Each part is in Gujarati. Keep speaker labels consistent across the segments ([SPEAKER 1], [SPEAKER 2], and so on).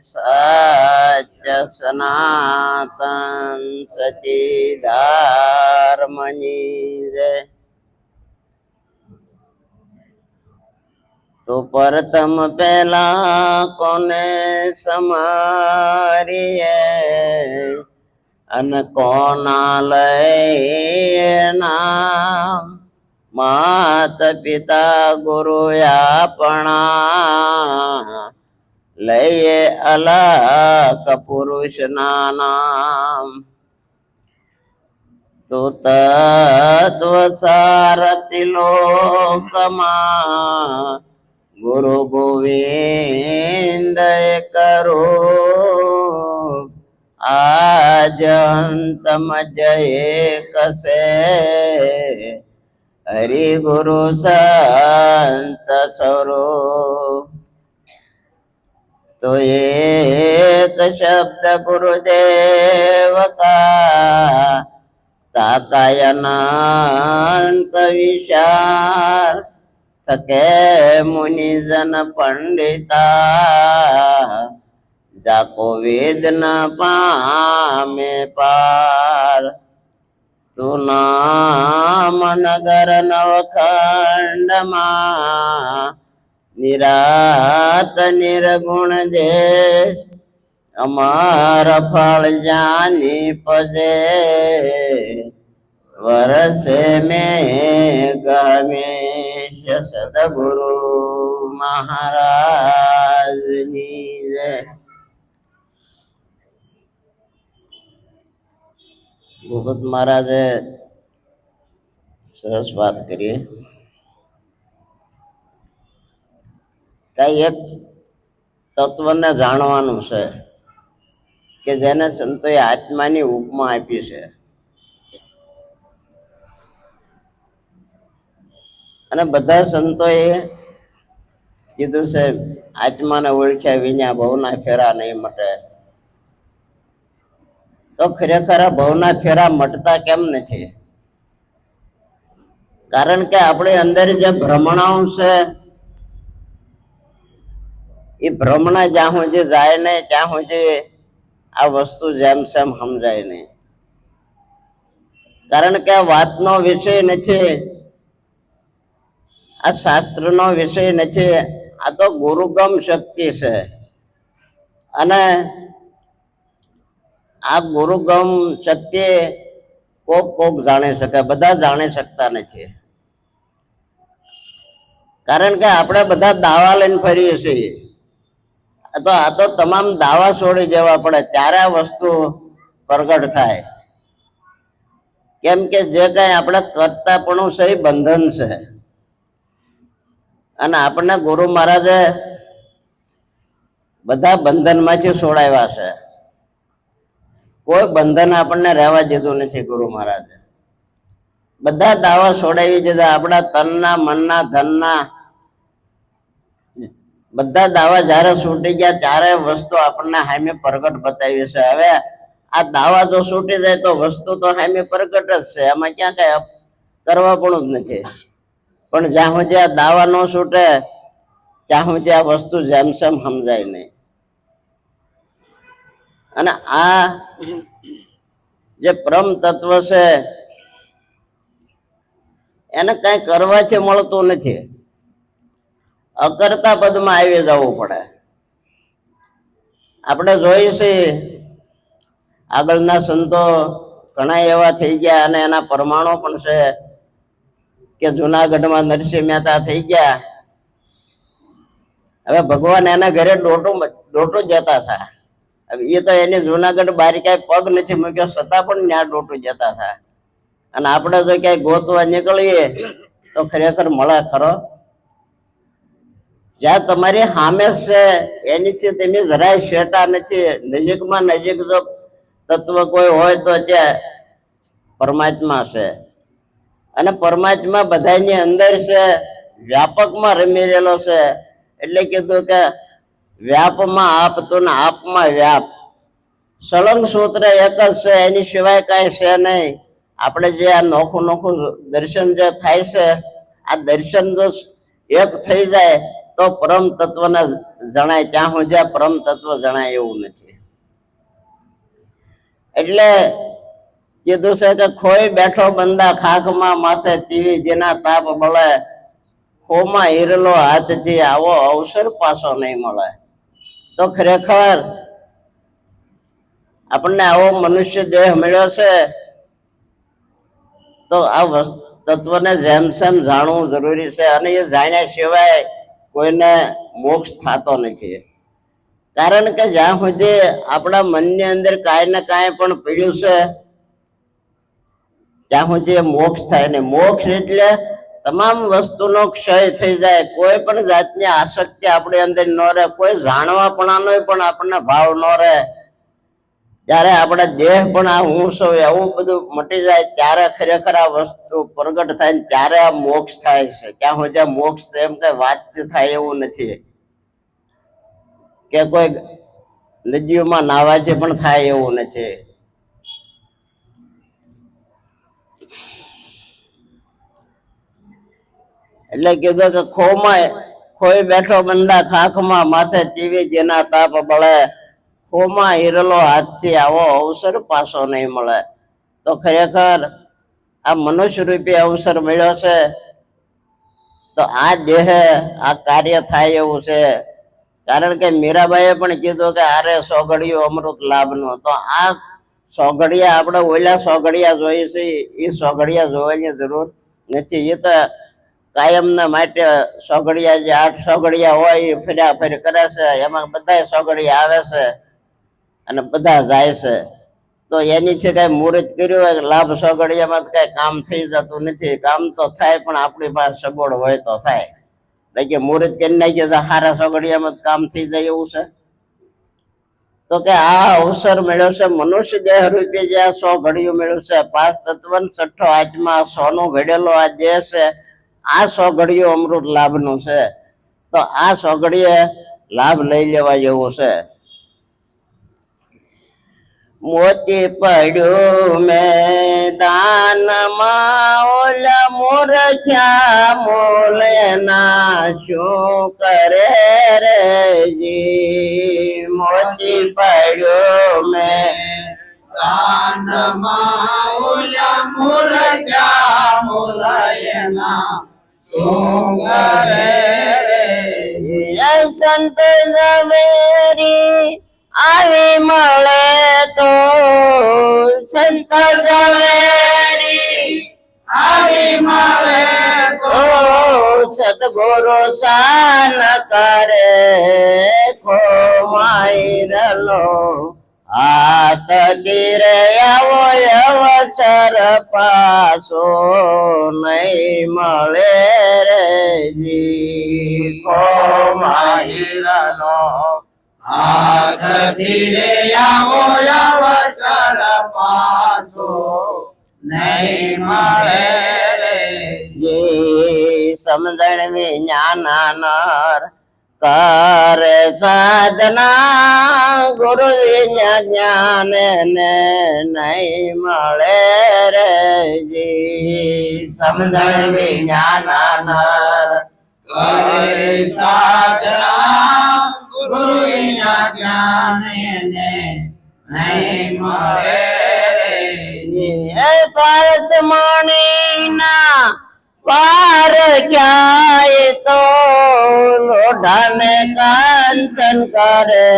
[SPEAKER 1] સત્ય સનાતન સચિદાર્મની જય. તો પ્રથમ પેલા કોને સમારીએ અને કોના લઈના માત પિતા ગુરુ આપણા લઈએ અલગ પુરુષ ના નામ. તો તત્વ સારથી લોકમાં ગુરુ ગોવિંદ કરો આજ અંતમ જય કસે હરિ ગુરુ સંત સ્વરૂપ. તો એક શબ્દ ગુરુદેવ કા તાકાય અનંત વિશાળ થકે મુનિજન પંડિતા જાકો વેદ ન પામે પાર. તું નામ નગર નવખંડમાં નિરાત નિર્ગુણ જે અમાર ફળ જાની પજે વરસે મેં ગમેશ સદગુરુ મહારાજની જય. ભગત મહારાજે સરસ વાત કરી. કઈ એક તત્વને જાણવાનું છે કે જેને સંતોએ આત્માની ઉપમા આપી છે. અને બધા સંતોએ કીધું છે આત્માને ઓળખ્યા વિના ભવના ફેરા નહીં મટે. તો ખરેખર ભવના ફેરા મટતા કેમ નથી? કારણ કે આપણી અંદર જે ભ્રમણાઓ છે એ ભ્રમણા જ્યાં સુધી જાય નહીં ત્યાં સુધી આ વસ્તુ જેમ સેમ સમજાય નહીં. કારણ કે આ વાતનો વિષય નથી, આ શાસ્ત્રનો વિષય નથી, આ તો ગુરુગમ શક્તિ છે. અને આ ગુરુગમ શક્તિ કોક જાણી શકે, બધા જાણી શકતા નથી. કારણ કે આપણે બધા દાવા લઈને ફરીએ છીએ. આ તો તમામ દાવા છોડી દેવા પડે ત્યારે આ વસ્તુ પ્રગટ થાય. કેમ કે જે કઈ આપણે કરતા પણ છે એ બંધન છે. અને આપણને ગુરુ મહારાજે બધા બંધન માંથી છોડાવ્યા છે. કોઈ બંધન આપણને રહેવા દીધું નથી ગુરુ મહારાજે. બધા દાવા છોડાવી દીધા. આપણા તનના, મનના, ધનના બધા દાવા જયારે છૂટી ગયા ત્યારે વસ્તુ આપણને સામે પ્રગટ બતાવી છે. હવે આ દાવા જો છૂટી જાય તો વસ્તુ તો સામે પ્રગટ જ છે, એમાં ક્યાં કઈ કરવા પણ જ નથી. પણ જ્યાં સુધી આ દાવા ન છૂટે ત્યાં સુધી આ વસ્તુ જેમ સેમ સમજાય નહીં. અને આ જે પરમ તત્વ છે એને કઈ કરવાથી મળતું નથી. અકર્તા પદમાં આવી જવું પડે. આપણે જોઈએ છીએ આગળના સંતો ઘણા એવા થઈ ગયા અને એના પ્રમાણો પણ છે કે જુનાગઢમાં નરસિંહ મહેતા થઈ ગયા. હવે ભગવાન એના ઘરે ડોટું જતા હતા. હવે એ તો એની જુનાગઢ બહાર ક્યાંય પગ નથી મૂક્યો છતાં પણ ત્યાં ડોટું જતા હતા. અને આપણે જો ક્યાંય ગોતવા નીકળીએ તો ખરેખર મળે ખરો? જ્યાં તમારી સામે છે એનીથી તમે જરાય શેટા નથી. નજીકમાં નજીક જો તત્વ કોઈ હોય તો ત્યાં પરમાત્મા છે. અને પરમાત્મા બધાની અંદર છે, વ્યાપકમાં રમી રહેલો છે. એટલે કીધું કે વ્યાપમાં આપ તો ને આપમાં વ્યાપ. સળંગ સૂત્ર એક જ છે, એની સિવાય કાંઈ છે નહીં. આપણે જે આ નોખું દર્શન જે થાય છે, આ દર્શન જો એક થઈ જાય તો પરમ તત્વને જણાય, ત્યાં સુધી પરમ તત્વ જણાય એવું નથી. એટલે કીધું છે કે ખોઈ બેઠો બંદા ખાખમાં માથે તીવી જેના તાપ બળે, ખોમાં હીરલો હાથથી આવો અવસર પાછો નહીં મળે. તો ખરેખર આપણને આવો મનુષ્ય દેહ મળ્યો છે તો આ તત્વને જેમ તેમ જાણવું જરૂરી છે. અને એ જાણ્યા સિવાય કોઈને મોક્ષ થતો નથી. કારણ કે જ્યાં સુધી આપણા મનની અંદર કાંઈ ને કાંઈ પણ પડ્યું છે ત્યાં સુધી મોક્ષ થાય ને. મોક્ષ એટલે તમામ વસ્તુનો ક્ષય થઈ જાય, કોઈ પણ જાતની આસક્તિ આપણી અંદર ન રહે, કોઈ જાણવાપણાનો પણ આપણને ભાવ ન રહે. જ્યારે આપણે દેહ પણ આ હું છું એવું બધું મટી જાય ત્યારે ખરેખર આ વસ્તુ પ્રગટ થાય ને ત્યારે આ મોક્ષ થાય છે. ત્યાં સુધી મોક્ષ એમ કઈ વાત થાય એવું નથી, કે કોઈ નદીઓમાં નાવાથી પણ થાય એવું નથી. એટલે કીધું કે ખોઈ બેઠો બંદા ખાખમાં માથે તીવી જેના તાપ બળે, ખોમાં હીરલો હાથથી આવો અવસર પાછો નહીં મળે. તો ખરેખર આ મનુષ્ય રૂપી અવસર મળ્યો છે તો આ દેહ આ કાર્ય થાય એવું છે. કારણ કે મીરાબાઈએ પણ કીધું કે આરે સોગડિયું અમૃત લાભનું. તો આ સોગડિયા આપણે ઓલા સોગડિયા જોઈએ છે એ સોગડિયા જોવાની જરૂર નથી. એ તો કાયમના માટે સોગડિયા જે 8 સોગડિયા હોય એ ફર્યા ફરી કરે છે, એમાં બધા સોગડિયા આવે છે અને બધા જાય છે. તો એની છે કઈ મુહૂર્ત કર્યું હોય લાભ સોગડિયામાં કઈ કામ થઈ જતું નથી. કામ તો થાય પણ આપણી પાસે સગવડ હોય તો થાય. બાકી મુહૂર્ત કરી નાખીએ તો હારા સોગડિયામાં કામ થઈ જાય એવું છે. તો કે આ અવસર મળ્યો છે મનુષ્ય દેહ રૂપી જે 100 ઘડિયું મળ્યું છે, 5 તત્વ 6 આત્મા 100 નું ઘડેલો આ દેહ છે, આ 100 ઘડિયું અમૃત લાભનું છે. તો આ 100 ઘડીએ લાભ લઈ લેવા જેવું છે. મોતી પડ્યું મેદાનમાં ઓલા મૂર્ખ્યા મૂલના શું કરે રે જી. મોતી પડ્યું મેદાનમાં ઓલા મૂર્ખ્યા મૂલના શું કરે રે જી. સંત ઝવેરી આવી મળે તો, સંત ઝવેરી આવી મળે તો, સદગુરુ શાન કરે ખોમાઈરલો હાથ ગીરે આવો અવસર પાછો નહીં મળે રે જી. ખોમાઈરલો હાથ ધીરે આવો અવસર પાછો નહીં મળે રે જી. સમજણ વિજ્ઞાનર કરે સાધના, ગુરુ વિજ્ઞાન ને નહીં મળે રે જી. સમજણ વિજ્ઞાનર કરે સાધના, ગુરુ જ્ઞાન ને નહીં મળે રે જી. પારસમણીના વાર ક્યાંય તો લોઢાને કાંચન કરે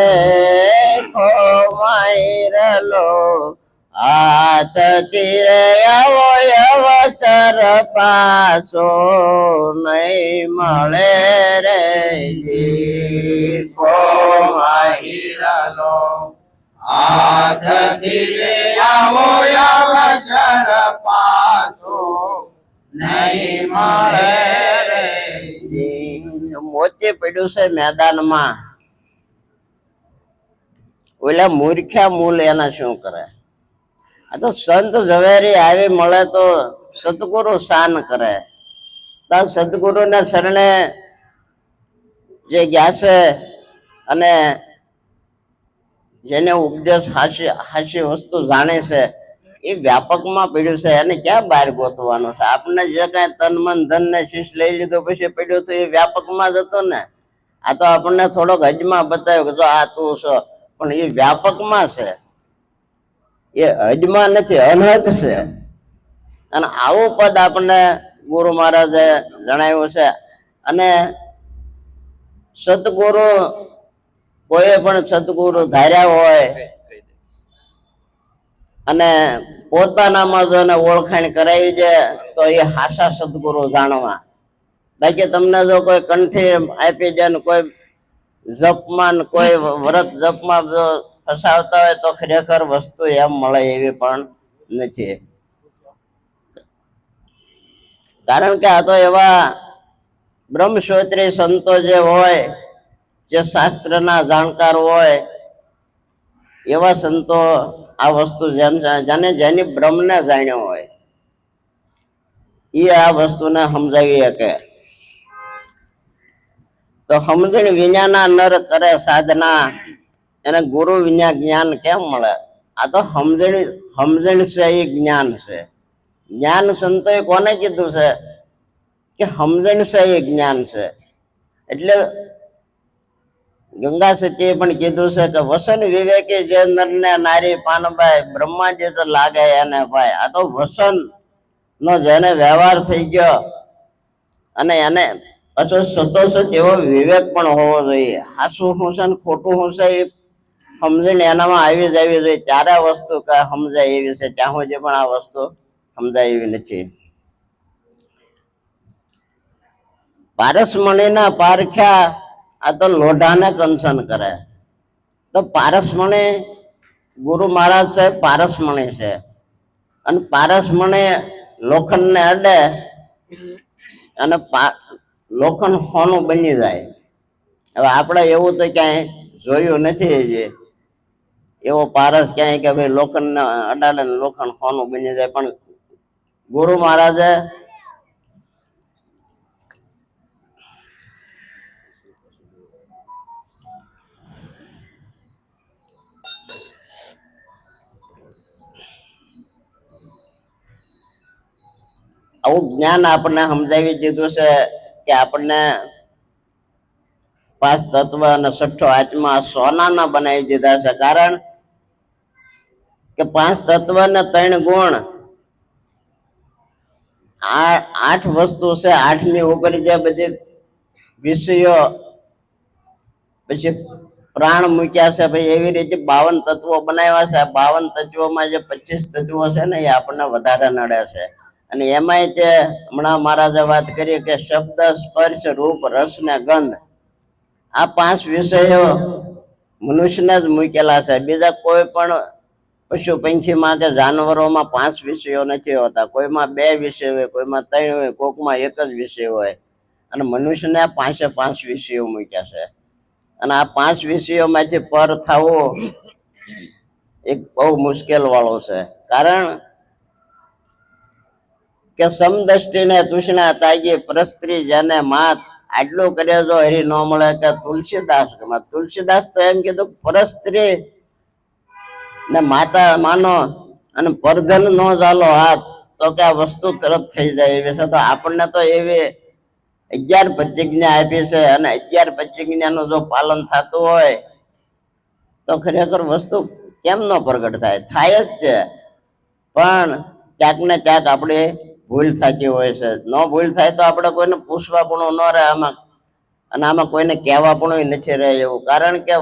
[SPEAKER 1] ખોમાઈરલો હાથ તીરે આવો અવસર પાછો નહીં મળે રે જી. ખોમાઈરલો હાથ તીરે આવો અવસર પાછો નહીં મળે રે જી. મોતી પડ્યું છે મેદાનમાં, ઓલા મૂર્ખ્યા મૂલ એના શું કરે. આ તો સંત ઝવેરી આવી મળે તો સદગુરુ શાન કરે. તો સદગુરુને શરણે જે ગયા છે અને જેને ઉપદેશ હાસ્ય વસ્તુ જાણે છે એ વ્યાપકમાં પડ્યું છે. એને ક્યાં બહાર ગોતવાનું છે. આપણે જે કાંઈ તન મન ધન ને શીશ લઈ લીધો પછી પડ્યું તો એ વ્યાપકમાં જ હતો ને. આ તો આપણને થોડોક હજમાં બતાવ્યો કે જો આ તું છો, પણ એ વ્યાપકમાં છે, એ હજમાં નથી, અનહદ છે. અને આવું પદ આપણને ગુરુ મહારાજે જણાવ્યું છે. અને સતગુરુ, કોઈ પણ સતગુરુ ધાર્યા હોય અને પોતાનામાં જો એને ઓળખાણ કરાવી દે તો એ હાસા સદગુરુ જાણવા. બાકી તમને જો કોઈ કંઠી આપી દે ને કોઈ જપમાં કોઈ વ્રત જપમાં જો ફસાવતા હોય તો ખરેખર વસ્તુ એમ મળે એવી પણ નથી. કારણ કે આ તો એવા બ્રહ્મશ્રોત્રી સંતો જે હોય, જે શાસ્ત્રના જાણકાર હોય, એવા સંતો આ વસ્તુ જેને જેની બ્રહ્મને જાણ્યો હોય એ આ વસ્તુને સમજાવી શકે. તો સમજણ વિના નર કરે સાધના, એને ગુરુ વિના જ્ઞાન કેમ મળે? આ તો સમજણ છે, એ જ્ઞાન છે. જ્ઞાન સંતોએ કોને કીધું છે કે સમજણ છે એ જ્ઞાન છે? એટલે ગંગા સતીએ પણ કીધું છે કે વસન વિવેકી જે નર ને નારી પાનભાઈ, બ્રહ્માજી તો લાગે એને ભાઈ. આ તો વસન નો જેને વ્યવહાર થઈ ગયો અને એને પાછો સતોષ એવો વિવેક પણ હોવો જોઈએ. હાસું શું છે ને ખોટું શું છે એ સમજણ એનામાં આવી જ જોઈએ. ત્યારે આ વસ્તુ સમજાય એવી છે, ત્યાં સુધી પણ આ વસ્તુ સમજાય એવી નથી. પારસમણીના પારખ્યા, આ તો લોઢાને કંસન કરે. તો પારસમણી ગુરુ મહારાજ સાહેબ પારસમણી છે, અને પારસમણી લોખંડને અડે અને લોખંડ સોનું બની જાય. હવે આપણે એવું તો ક્યાંય જોયું નથી જે એવો પારસ ક્યાંય કે ભાઈ લોખંડને અડાડે ને લોખંડ સોનું બની જાય. પણ ગુરુ મહારાજે આવું જ્ઞાન આપણને સમજાવી દીધું છે કે આપણને 5 તત્વ અને 6ઠો આત્મા સોનાના બનાવી દીધા છે. કારણ કે 5 તત્વ ને 3 ગુણ, 8 વસ્તુ છે. 8ની ઉપર જે બધી વિષયો પછી પ્રાણ મૂક્યા છે, પછી એવી રીતે 52 તત્વો બનાવ્યા છે. 52 તત્વોમાં જે 25 તત્વો છે ને એ આપણને વધારે નડે છે. અને એમાંય તે હમણાં મહારાજે વાત કરી કે શબ્દ, સ્પર્શ, રૂપ, રસ ને ગંધ, આ 5 વિષયો મનુષ્યને જ મૂકેલા છે. બીજા કોઈ પણ પશુ પંખીમાં કે જાનવરોમાં 5 વિષયો નથી હોતા. કોઈમાં 2 વિષય હોય, કોઈમાં 3 હોય, કોકમાં 1 જ વિષય હોય. અને મનુષ્યને 5 વિષયો મૂક્યા છે. અને આ 5 વિષયોમાંથી પર થવું એક બહુ મુશ્કેલ વાળો છે. કારણ કે સમદ્રષ્ટિને તૃષ્ણા તાગી પરસ્ત્રી જેને માત, આટલું કરે જો હરી ન મળે કે તુલસીદાસ. તુલસીદાસ તો એમ કીધું પરસ્ત્રી ને માતા માનો અને પરધન નો ચાલો હાથ, તો કે આ વસ્તુ તરત થઈ જાય એવી છે. તો આપણને તો એવી 11 પ્રતિજ્ઞા આપી છે, અને 11 પ્રતિજ્ઞાનું જો પાલન થતું હોય તો ખરેખર વસ્તુ કેમ ન પ્રગટ થાય? થાય જ છે. પણ ક્યાંક ને ક્યાંક આપણે ભૂલ થતી હોય છે. ન ભૂલ થાય તો આપણે કોઈને પૂછવા પણ ન રહે આમાં, અને આમાં કોઈને કહેવા પણ નથી રહે એવું. કારણ કે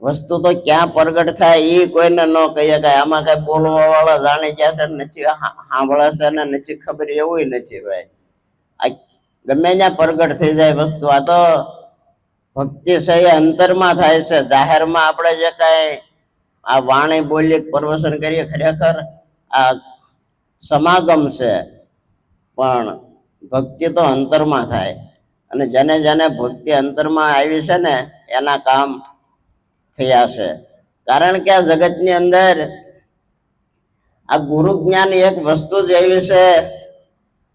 [SPEAKER 1] વસ્તુ તો ક્યાં પ્રગટ થાય એ કોઈને ન કહીએ કે આમાં કઈ બોલવા વાળા જાણી ગયા છે, નથી સાંભળે છે ને નથી ખબર, એવું નથી ભાઈ. આ ગમે ત્યાં પ્રગટ થઈ જાય વસ્તુ. આ તો ભક્તિ છે એ અંતરમાં થાય છે. જાહેરમાં આપણે જે કઈ આ વાણી બોલી પ્રવચન કરીએ ખરેખર આ સમાગમ છે, પણ ભક્તિ તો અંતરમાં થાય. અને જેને જેને ભક્તિ અંતરમાં આવી છે ને એના કામ થયા છે. કારણ કે આ જગતની અંદર આ ગુરુ જ્ઞાન એક વસ્તુ જ એવી છે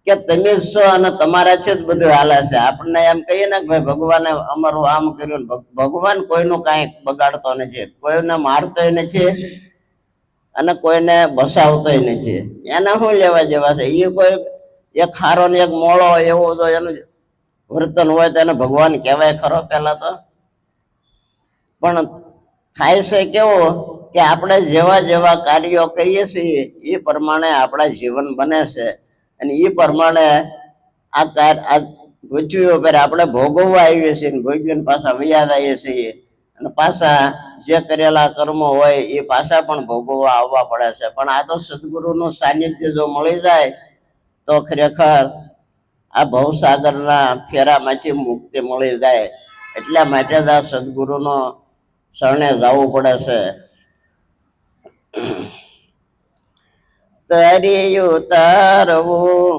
[SPEAKER 1] કે તમે જ છો અને તમારાથી જ બધું હાલે છે. આપણને એમ કહીએ ને કે ભાઈ ભગવાને અમારું આમ કર્યું. ભગવાન કોઈનું કાંઈ બગાડતો નથી, કોઈને મારતોય નથી અને કોઈને બસાવતોય નથી. એને શું લેવા જેવા છે? એ કોઈ એક ખારો ને એક મોળો એવો જો એનું વર્તન હોય તો એને ભગવાન કહેવાય ખરો પેલા તો? પણ થાય છે કેવું કે આપણે જેવા જેવા કાર્યો કરીએ છીએ એ પ્રમાણે આપણા જીવન બને છે, અને એ પ્રમાણે આ પૃથ્વી ઉપર આપણે ભોગવવા આવીએ છીએ, ભોગવીને પાછા વૈયા આવીએ છીએ, અને પાછા જે કરેલા કર્મો હોય એ પાછા પણ ભોગવવા આવવા પડે છે. પણ આ તો સદગુરુનું સાનિધ્ય જો મળી જાય તો ખરેખર આ ભવસાગરના ફેરામાંથી મુક્તિ મળી જાય. એટલા માટે જ આ સદગુરુનો શરણે જવું પડે છે. તરિયું તરવું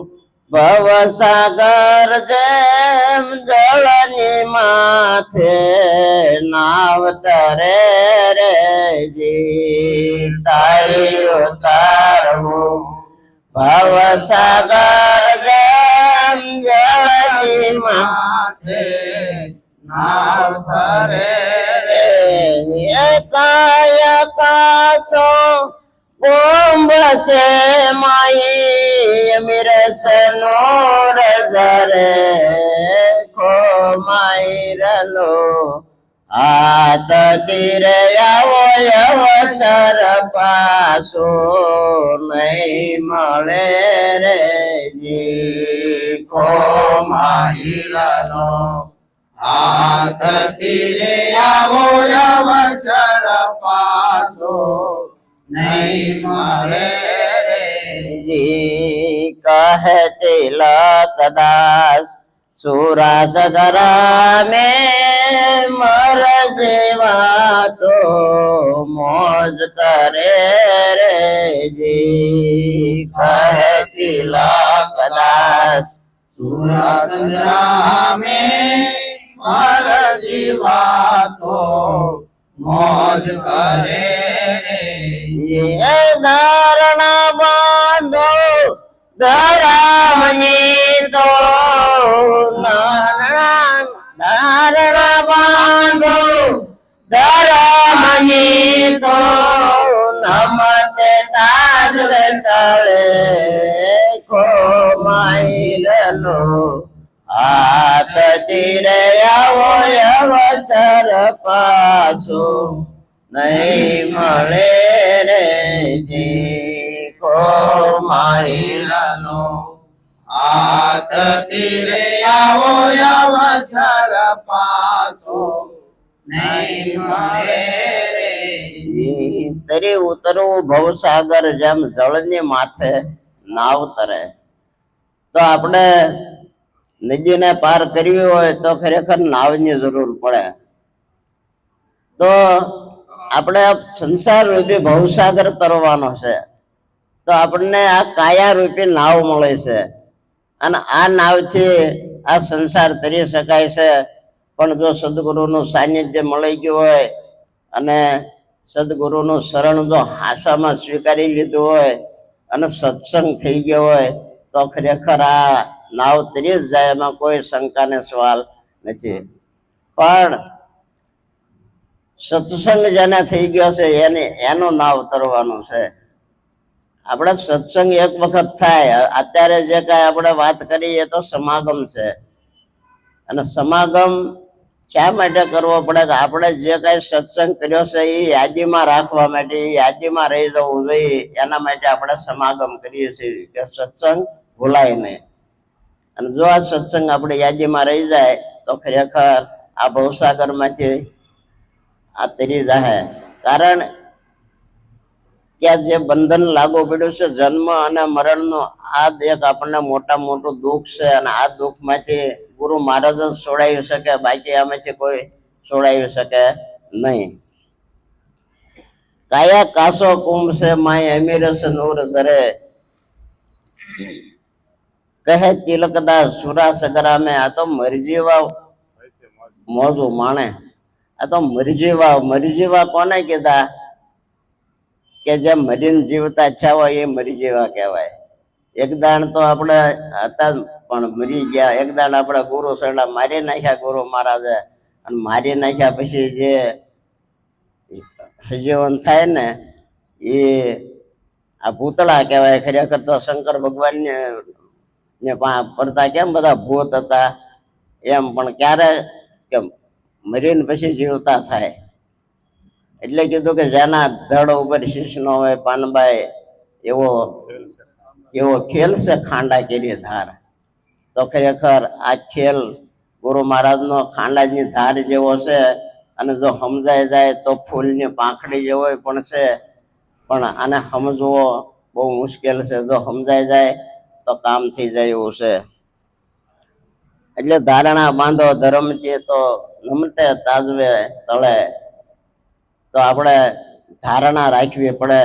[SPEAKER 1] ભવસાગર જેમ જળની માથે નાવ તરે રે જી. તરિયું તરવું ભવસાગર જેમ જળની માથે નાવ તરે રે. એકાય કાચો કુંભ છે માઈ મિરસ નોર ધરે ખો માઈ રલો હાથ તીરે આવો અવસર પાછો નહીં મળે રે જી. ખો માઈ રલો હાથ તીરે આવો અવસર પાછો નહીં મળે રે જી. કહે તિલકદાસ સુરાસગરા મેં મર જેવા તો મોજ કરે રે જી. કહે તિલકદાસ સુરાસગરા મેં મર જેવા તો મોજ કરે રે. ધારણા બાંધો ધરામની તો ધારણા બાંધો ધરામની તો નમતે તાજ તળે ખો માઈ રલો હાથ તીરે આવો અવસર પાછો નહીં મળે રે જી. ખો માઈ રલો હાથ તીરે આવો અવસર પાછો નહીં મળે રે જી. તરી ઉતરવું ભવસાગર જેમ જળની માથે નાવ તરે. તો આપણે નદીને પાર કરવી હોય તો ખરેખર નાવની જરૂર પડે. તો આપણે સંસાર રૂપી ભવસાગર તરવાનો છે, તો આપણને આ કાયા રૂપી નાવ મળે છે, અને આ નાવથી આ સંસાર તરી શકાય છે. પણ જો સદગુરુનું સાનિધ્ય મળી ગયું હોય અને સદગુરુનું શરણ જો હાસામાં સ્વીકારી લીધું હોય અને સત્સંગ થઈ ગયો હોય તો ખરેખર આ નાવ તરી જ જાય, એમાં કોઈ શંકાને સવાલ નથી. પણ સત્સંગ જેને થઈ ગયો છે એનું નાવ તરવાનું છે. આપણે સત્સંગ એક વખત થાય. અત્યારે જે કાંઈ આપણે વાત કરી એ તો સમાગમ છે, અને સમાગમ શા માટે કરવો પડે કે આપણે જે કાંઈ સત્સંગ કર્યો છે એ યાદીમાં રાખવા માટે, એ યાદીમાં રહી જવું જોઈએ, એના માટે આપણે સમાગમ કરીએ છીએ કે સત્સંગ ભૂલાય નહીં. અને જો આ સત્સંગ આપણી યાદીમાં રહી જાય તો ખરેખર આ ભવસાગરમાંથી આ તરી જાય. કારણ કે જે બંધન લાગુ પડ્યું છે જન્મ અને મરણનું, આ એક આપણને મોટા મોટું દુઃખ છે, અને આ દુઃખમાંથી ગુરુ મહારાજ જ છોડાવી શકે, બાકી આમાંથી કોઈ છોડાવી શકે નહીં. કાયા કાસો કુંભ છે માય અમીરસ નૂર ધરે કહે તિલકદાસ સુરાસગરા મેં. આ તો મરજીવા મોજું માણે. આ તો મરજીવા કોને કીધા? કે જે મરીને જીવતા થયા હોય એ મરજીવા કહેવાય. એક દાણ તો આપણે હતા પણ મરી ગયા. એક દાણ આપણે ગુરુ સરડા મારી નાખ્યા ગુરુ મહારાજે, અને મારી નાખ્યા પછી જે સજીવન થાય ને એ આ ભૂતળા કહેવાય. ખરેખર તો શંકર ભગવાન ને પડતા કેમ બધા ભૂત હતા, એમ, પણ ક્યારે કે મરીને પછી જીવતા થાય. એટલે કીધું કે જેના ધડ ઉપર શીશ ન હોય પાનબાઈ એવો એવો ખેલ છે ખાંડા કેરી ધાર. તો ખરેખર આ ખેલ ગુરુ મહારાજનો ખાંડાની ધાર જેવો છે, અને જો સમજાઈ જાય તો ફૂલની પાંખડી જેવો પણ છે, પણ આને સમજવો બહુ મુશ્કેલ છે. જો સમજાઈ જાય તો કામ થઈ જાય એવું છે. એટલે ધારણા બાંધો ધર્મથી તો નમતે તાજવે તળે. તો આપણે ધારણા રાખવી પડે.